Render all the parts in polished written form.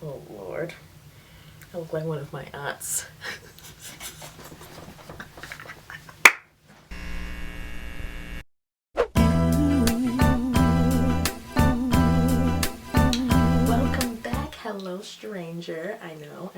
Oh Lord, I look like one of my aunts. Welcome back, hello stranger. I know,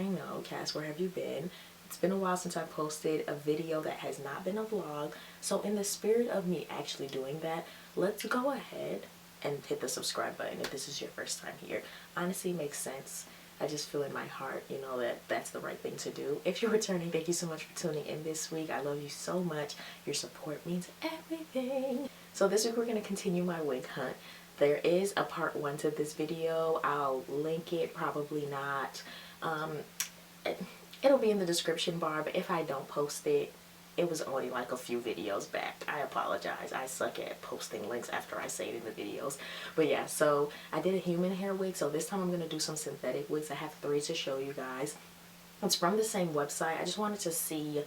Cass, where have you been? It's been a while since I posted a video that has not been a vlog, so in the spirit of me actually doing that, let's go ahead and hit the subscribe button if this is your first time here. Honestly, it makes sense. I just feel in my heart, you know, that that's the right thing to do. If you're returning, thank you so much for tuning in this week. I love you so much. Your support means everything. So this week we're going to continue my wig hunt. There is a part 1 to this video. I'll link it, probably not. It'll be in the description bar, but if I don't post it, it was only like a few videos back. I apologize. I suck at posting links after I say it in the videos. But yeah, so I did a human hair wig. So this time I'm going to do some synthetic wigs. I have 3 to show you guys. It's from the same website. I just wanted to see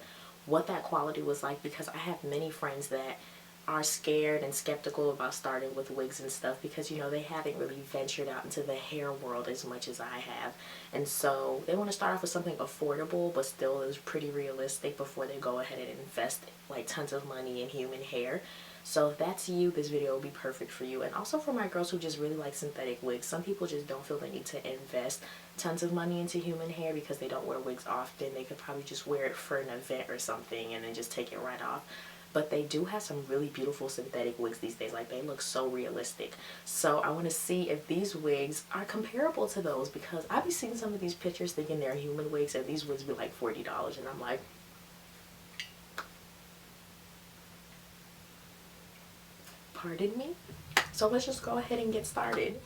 what that quality was like because I have many friends that are scared and skeptical about starting with wigs and stuff because, you know, they haven't really ventured out into the hair world as much as I have, and so they want to start off with something affordable but still is pretty realistic before they go ahead and invest like tons of money in human hair. So if that's you, this video will be perfect for you. And also for my girls who just really like synthetic wigs. Some people just don't feel the need to invest tons of money into human hair because they don't wear wigs often. They could probably just wear it for an event or something and then just take it right off. But they do have some really beautiful synthetic wigs these days. Like, they look so realistic. So I want to see if these wigs are comparable to those, because I be seeing some of these pictures thinking they're human wigs and these wigs be like $40, and I'm like, pardon me? So let's just go ahead and get started.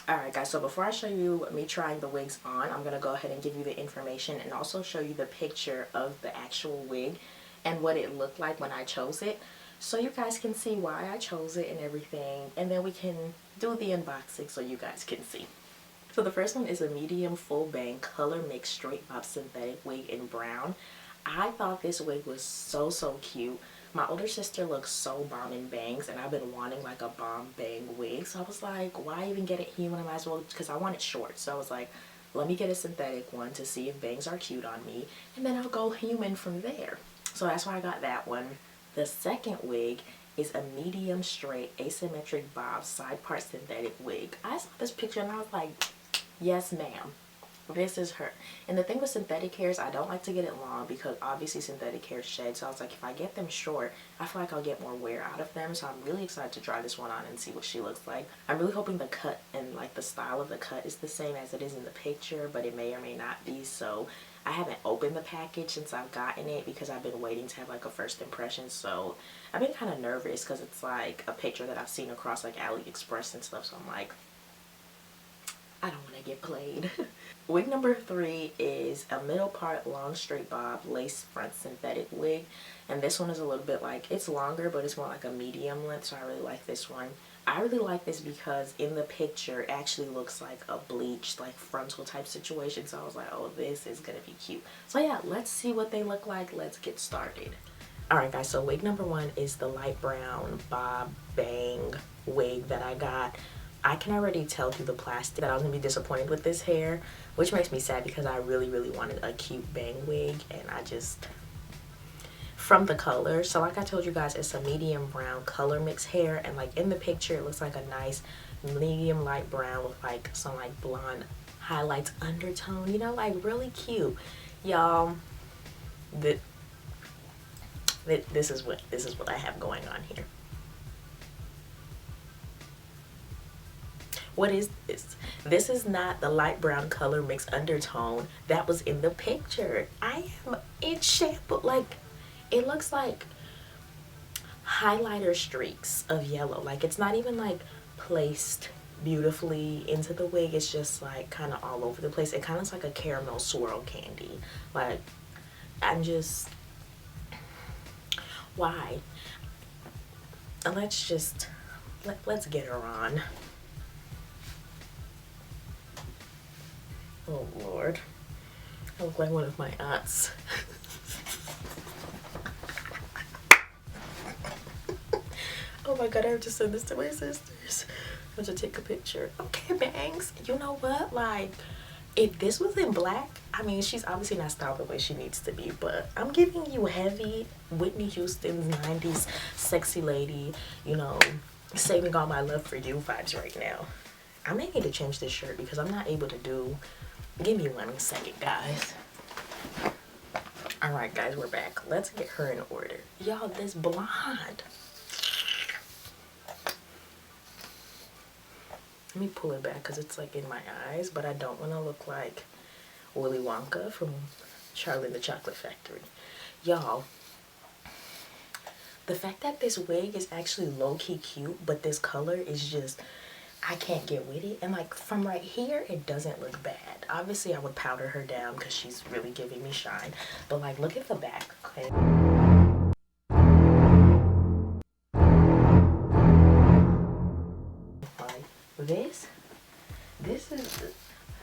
Alright guys, so before I show you me trying the wigs on, I'm going to go ahead and give you the information and also show you the picture of the actual wig and what it looked like when I chose it, so you guys can see why I chose it and everything, and then we can do the unboxing so you guys can see. So the first one is a medium full bang Colormix straight bob synthetic wig in brown. I thought this wig was so cute. My older sister looks so bomb in bangs, and I've been wanting like a bomb bang wig, so I was like, why even get it human? I might as well, because I want it short. So I was like, let me get a synthetic one to see if bangs are cute on me, and then I'll go human from there. So that's why I got that one. The second wig is a medium straight asymmetric bob side part synthetic wig. I saw this picture and I was like, yes ma'am, this is her. And the thing with synthetic hair is I don't like to get it long because obviously synthetic hair sheds. So I was like, if I get them short, I feel like I'll get more wear out of them. So I'm really excited to try this one on and see what she looks like. I'm really hoping the cut and like the style of the cut is the same as it is in the picture, but it may or may not be. So I haven't opened the package since I've gotten it because I've been waiting to have like a first impression. So I've been kind of nervous because it's like a picture that I've seen across like AliExpress and stuff. So I'm like, I don't want to get played. Wig number 3 is a middle part long straight bob lace front synthetic wig, and this one is a little bit like, it's longer but it's more like a medium length, so I really like this one. I really like this because in the picture it actually looks like a bleached like frontal type situation, so I was like, oh, this is gonna be cute. So yeah, let's see what they look like. Let's get started. Alright guys, so wig number 1 is the light brown bob bang wig that I got. I can already tell through the plastic that I was going to be disappointed with this hair, which makes me sad because I really wanted a cute bang wig, and I just, from the color, so like I told you guys, it's a medium brown Colormix hair, and like in the picture it looks like a nice medium light brown with like some like blonde highlights undertone, you know, like really cute. Y'all, this is what I have going on here. What is this? This is not the light brown Colormix undertone that was in the picture. I am in shambles. Like, it looks like highlighter streaks of yellow. Like, it's not even like placed beautifully into the wig. It's just like kind of all over the place. It kind of looks like a caramel swirl candy. Like, I'm just, why? Let's just, let's get her on. Oh Lord, I look like one of my aunts. Oh my god, I have to send this to my sisters. Want to take a picture? Okay, bangs. You know what? Like, if this was in black, I mean, she's obviously not styled the way she needs to be, but I'm giving you heavy Whitney Houston's 90s sexy lady, you know, saving all my love for you vibes right now. I may need to change this shirt because I'm not able to do. Give me 1 second, guys. All right, guys, we're back. Let's get her in order. Y'all, this blonde. Let me pull it back because it's like in my eyes, but I don't want to look like Willy Wonka from Charlie and the Chocolate Factory. Y'all, the fact that this wig is actually low-key cute, but this color is just, I can't get with it. And like from right here, it doesn't look bad. Obviously, I would powder her down because she's really giving me shine. But like, look at the back, okay?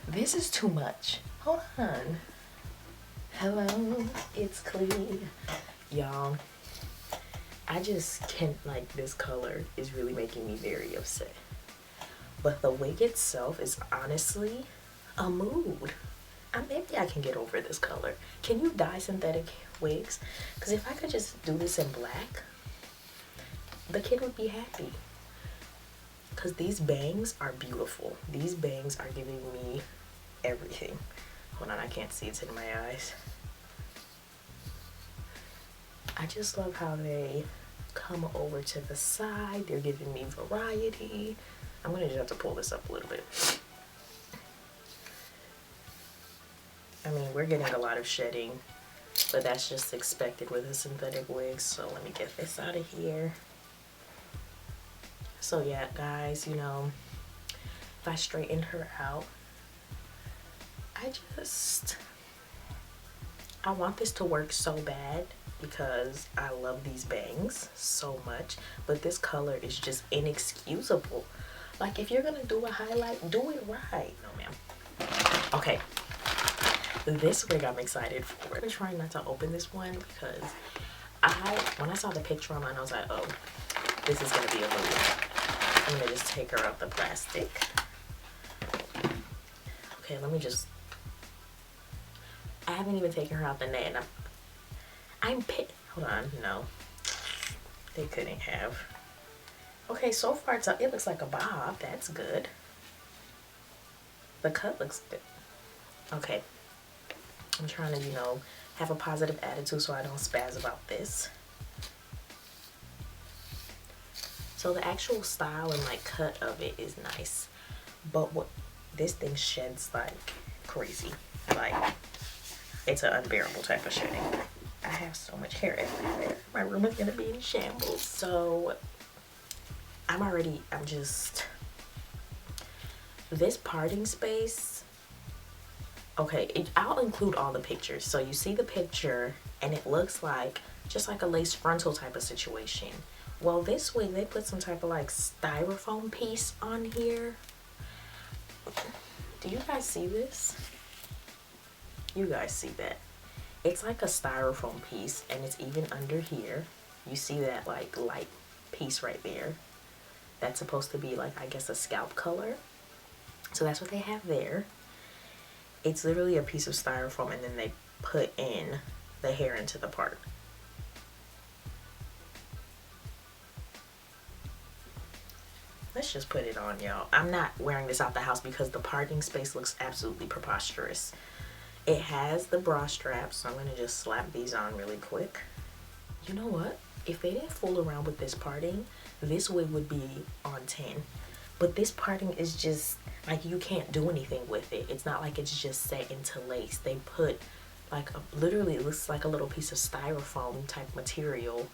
This is too much. Hold on. Hello, it's clean. Y'all, I just can't, like, this color is really making me very upset. But the wig itself is honestly a mood. Maybe I can get over this color. Can you dye synthetic wigs? Because if I could just do this in black, the kid would be happy. Because these bangs are beautiful. These bangs are giving me everything. Hold on, I can't see, it's in my eyes. I just love how they come over to the side. They're giving me variety. I'm gonna just have to pull this up a little bit. I mean, we're getting a lot of shedding, but that's just expected with a synthetic wig. So let me get this out of here. So yeah, guys, you know, if I straighten her out, I want this to work so bad because I love these bangs so much, but this color is just inexcusable. Like, if you're gonna do a highlight, do it right. No, ma'am. Okay, this wig I'm excited for. I'm trying not to open this one because when I saw the picture on mine, I was like, oh, this is gonna be a mood. I'm gonna just take her out the plastic. Okay, let me just, I haven't even taken her out the net. I'm pissed. Hold on, no. They couldn't have. Okay, so far it looks like a bob. That's good. The cut looks good. Okay. I'm trying to, you know, have a positive attitude so I don't spaz about this. So the actual style and like cut of it is nice. But what this thing sheds like crazy. Like, it's an unbearable type of shedding. I have so much hair everywhere. My room is gonna be in shambles. So this parting space, okay, I'll include all the pictures. So you see the picture and it looks like just like a lace frontal type of situation. Well, this way they put some type of like styrofoam piece on here. Do you guys see this? You guys see that? It's like a styrofoam piece and it's even under here. You see that like light piece right there? That's supposed to be like, I guess, a scalp color. So that's what they have there. It's literally a piece of styrofoam and then they put in the hair into the part. Let's just put it on, y'all. I'm not wearing this out the house because the parting space looks absolutely preposterous. It has the bra straps, so I'm going to just slap these on really quick. You know what? If they didn't fool around with this parting, this wig would be on 10. But this parting is just, like, you can't do anything with it. It's not like it's just set into lace. They put, like, literally it looks like a little piece of styrofoam type material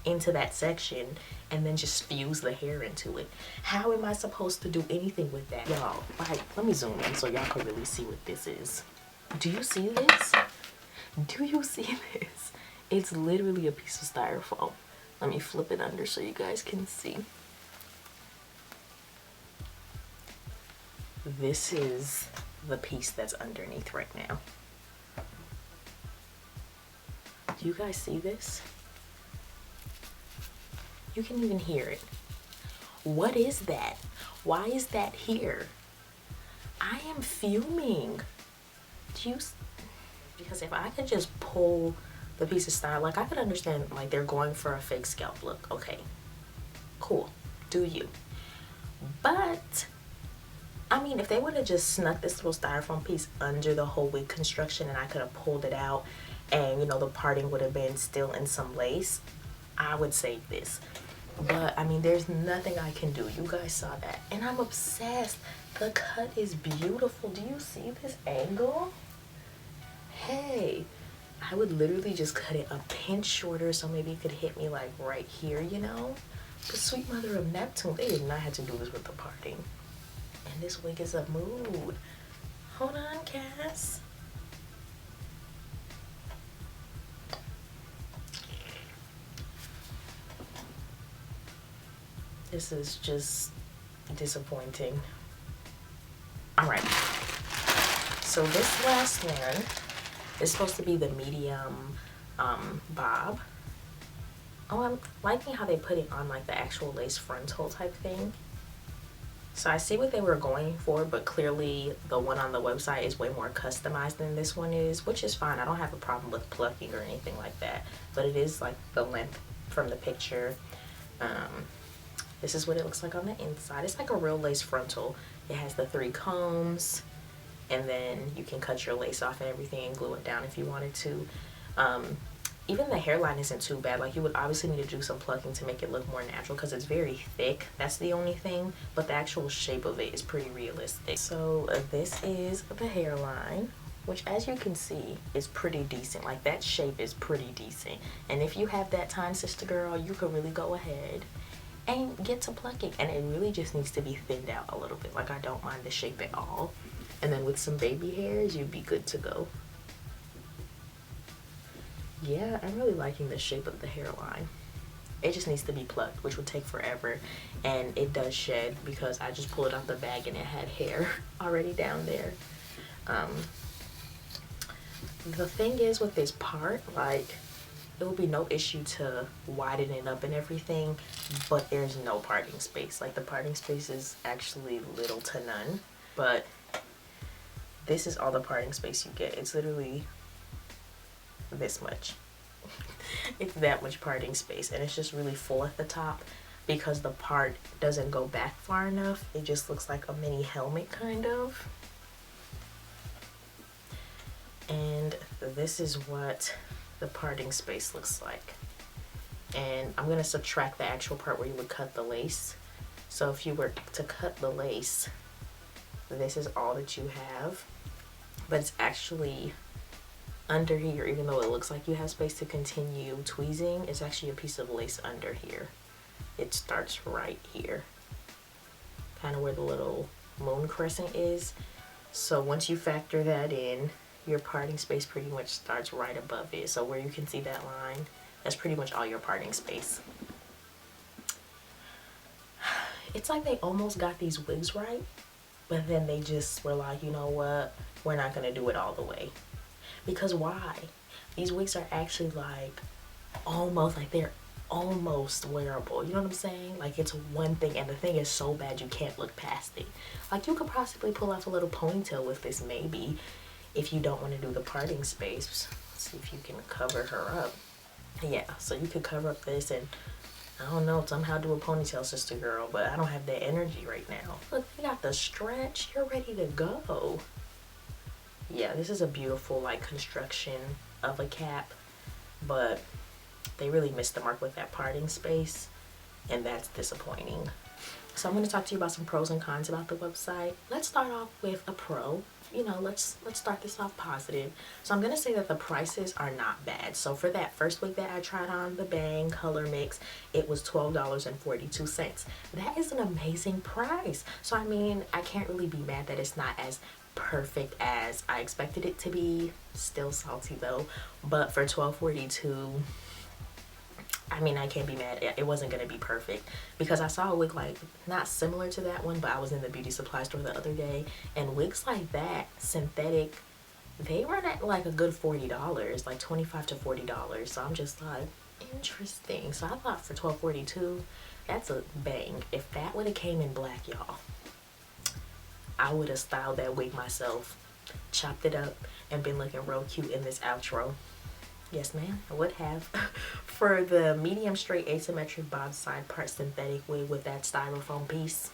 into that section and then just fuse the hair into it. How am I supposed to do anything with that? Y'all, like, let me zoom in so y'all can really see what this is. Do you see this? Do you see this? It's literally a piece of styrofoam. Let me flip it under so you guys can see. This is the piece that's underneath right now. Do you guys see this? You can even hear it. What is that? Why is that here? I am fuming. Do you? Because if I could just pull the piece of style, like I could understand like they're going for a fake scalp look. Okay, cool, do you? But I mean, if they would have just snuck this little styrofoam piece under the whole wig construction and I could have pulled it out and, you know, the parting would have been still in some lace, I would save this. But I mean, there's nothing I can do. You guys saw that. And I'm obsessed. The cut is beautiful. Do you see this angle? Hey, I would literally just cut it a pinch shorter so maybe it could hit me like right here, you know? But sweet mother of Neptune, they did not have to do this with the parting. And this wig is a mood. Hold on, Cass. This is just disappointing. All right. So this last one is supposed to be the medium bob. Oh, I'm liking how they put it on like the actual lace frontal type thing. So I see what they were going for, but clearly the one on the website is way more customized than this one is, which is fine. I don't have a problem with plucking or anything like that, but it is like the length from the picture. This is what it looks like on the inside. It's like a real lace frontal. It has the 3 combs, and then you can cut your lace off and everything and glue it down if you wanted to. Even the hairline isn't too bad. Like, you would obviously need to do some plucking to make it look more natural because it's very thick. That's the only thing, but the actual shape of it is pretty realistic. So this is the hairline, which as you can see is pretty decent. Like, that shape is pretty decent. And if you have that time, sister girl, you could really go ahead and get to plucking. And it really just needs to be thinned out a little bit. Like, I don't mind the shape at all. And then with some baby hairs, you'd be good to go. Yeah, I'm really liking the shape of the hairline. It just needs to be plucked, which would take forever, and it does shed because I just pulled it out the bag and it had hair already down there. The thing is with this part, like, it would be no issue to widen it up and everything, but there's no parting space. Like, the parting space is actually little to none, but this is all the parting space you get. It's literally this much. It's that much parting space, and it's just really full at the top because the part doesn't go back far enough. It just looks like a mini helmet kind of. And this is what the parting space looks like. And I'm gonna subtract the actual part where you would cut the lace. So if you were to cut the lace, this is all that you have, but it's actually under here. Even though it looks like you have space to continue tweezing, it's actually a piece of lace under here. It starts right here, kind of where the little moon crescent is. So once you factor that in, your parting space pretty much starts right above it. So where you can see that line, that's pretty much all your parting space. It's like they almost got these wigs right, but then they just were like, you know what, we're not gonna do it all the way. Because why? These wigs are actually like almost, like they're almost wearable. You know what I'm saying? Like, it's one thing, and the thing is so bad you can't look past it. Like, you could possibly pull off a little ponytail with this maybe if you don't want to do the parting space. Let's see if you can cover her up. Yeah, so you could cover up this and, I don't know, somehow do a ponytail, sister girl, but I don't have that energy right now. Look, you got the stretch. You're ready to go. Yeah, this is a beautiful like construction of a cap, but they really missed the mark with that parting space, and that's disappointing. So I'm going to talk to you about some pros and cons about the website. Let's start off with a pro. You know, let's start this off positive. So I'm going to say that the prices are not bad. So for that first wig that I tried on, the Bang Colormix, it was $12.42. That is an amazing price. So I mean, I can't really be mad that it's not as perfect as I expected it to be. Still salty though, but for $12.42, I mean, I can't be mad. It wasn't gonna be perfect because I saw a wig like not similar to that one, but I was in the beauty supply store the other day, and wigs like that, synthetic, they run at like a good $40, like $25 to $40. So I'm just like, Interesting. So I thought for $12.42, that's a bang. If that would have came in black, y'all, I would have styled that wig myself, chopped it up, and been looking real cute in this outro. Yes, ma'am, I would have. For the medium straight asymmetric bob side part synthetic wig with that styrofoam piece,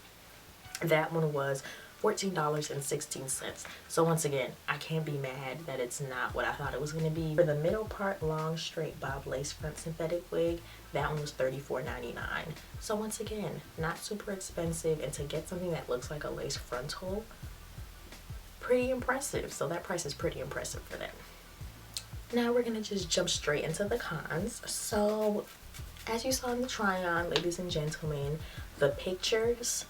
that one was $14.16. So once again, I can't be mad that it's not what I thought it was going to be. For the middle part long straight bob lace front synthetic wig, that one was $34.99. So once again, not super expensive, and to get something that looks like a lace frontal, pretty impressive. So that price is pretty impressive for that. Now we're gonna just jump straight into the cons. So as you saw in the try on, ladies and gentlemen, the pictures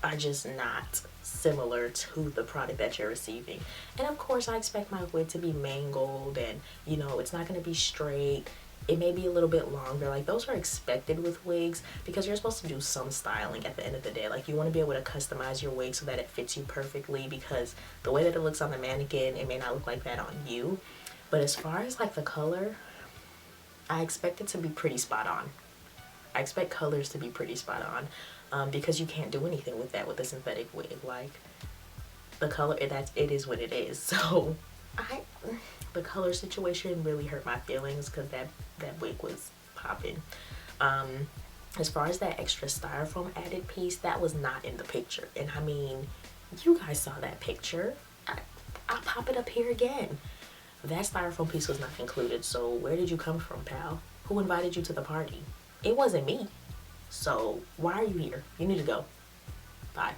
are just not similar to the product that you're receiving. And of course, I expect my wig to be mangled, and you know, it's not going to be straight. It may be a little bit longer. Like, those are expected with wigs because you're supposed to do some styling at the end of the day. Like, you want to be able to customize your wig so that it fits you perfectly, because the way that it looks on the mannequin, it may not look like that on you. But as far as like the color, I expect it to be pretty spot on. I expect colors to be pretty spot on, because you can't do anything with that with a synthetic wig. Like, the color, it is what it is. So the color situation really hurt my feelings because that wig was popping. As far as that extra styrofoam added piece, that was not in the picture. And I mean, you guys saw that picture. I'll pop it up here again. That styrofoam piece was not included. So where did you come from, pal? Who invited you to the party? It wasn't me. So why are you here? You need to go. Bye.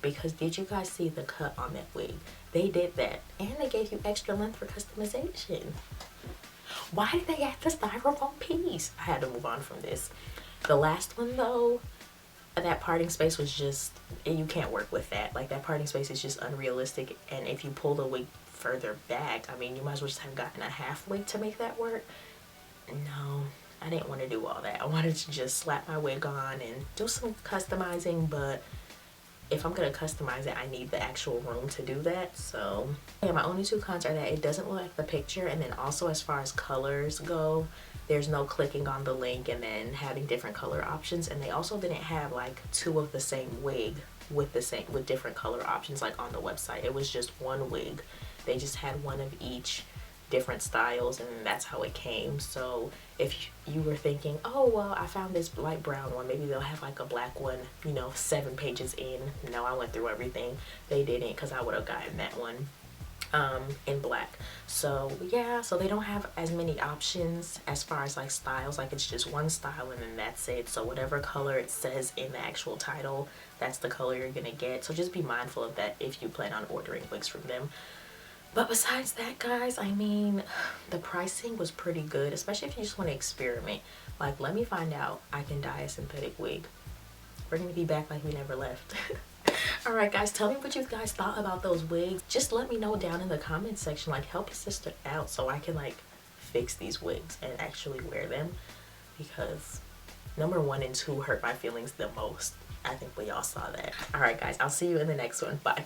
Because did you guys see the cut on that wig? They did that, and they gave you extra length for customization. Why did they add the styrofoam piece? I had to move on from this. The last one though, that parting space was just, you can't work with that. Like, that parting space is just unrealistic, and if you pull the wig further back, I mean, you might as well just have gotten a half wig to make that work. No, I didn't want to do all that. I wanted to just slap my wig on and do some customizing, but if I'm going to customize it, I need the actual room to do that. So yeah, my only two cons are that it doesn't look like the picture, and then also as far as colors go, there's no clicking on the link and then having different color options. And they also didn't have like two of the same wig with different color options like on the website. It was just one wig. They just had one of each, different styles, and that's how it came. So if you were thinking, oh well, I found this light brown one, maybe they'll have like a black one, you know, 7 pages in. No, I went through everything. They didn't, because I would have gotten that one in black. So yeah, so they don't have as many options as far as like styles. Like, it's just one style and then that's it. So whatever color it says in the actual title, that's the color you're gonna get. So just be mindful of that if you plan on ordering wigs from them. But besides that, guys, I mean, the pricing was pretty good, especially if you just want to experiment. Like, let me find out I can dye a synthetic wig. We're going to be back like we never left. Alright, guys, tell me what you guys thought about those wigs. Just let me know down in the comment section. Like, help your sister out so I can, like, fix these wigs and actually wear them. Because number 1 and 2 hurt my feelings the most. I think we all saw that. Alright, guys, I'll see you in the next one. Bye.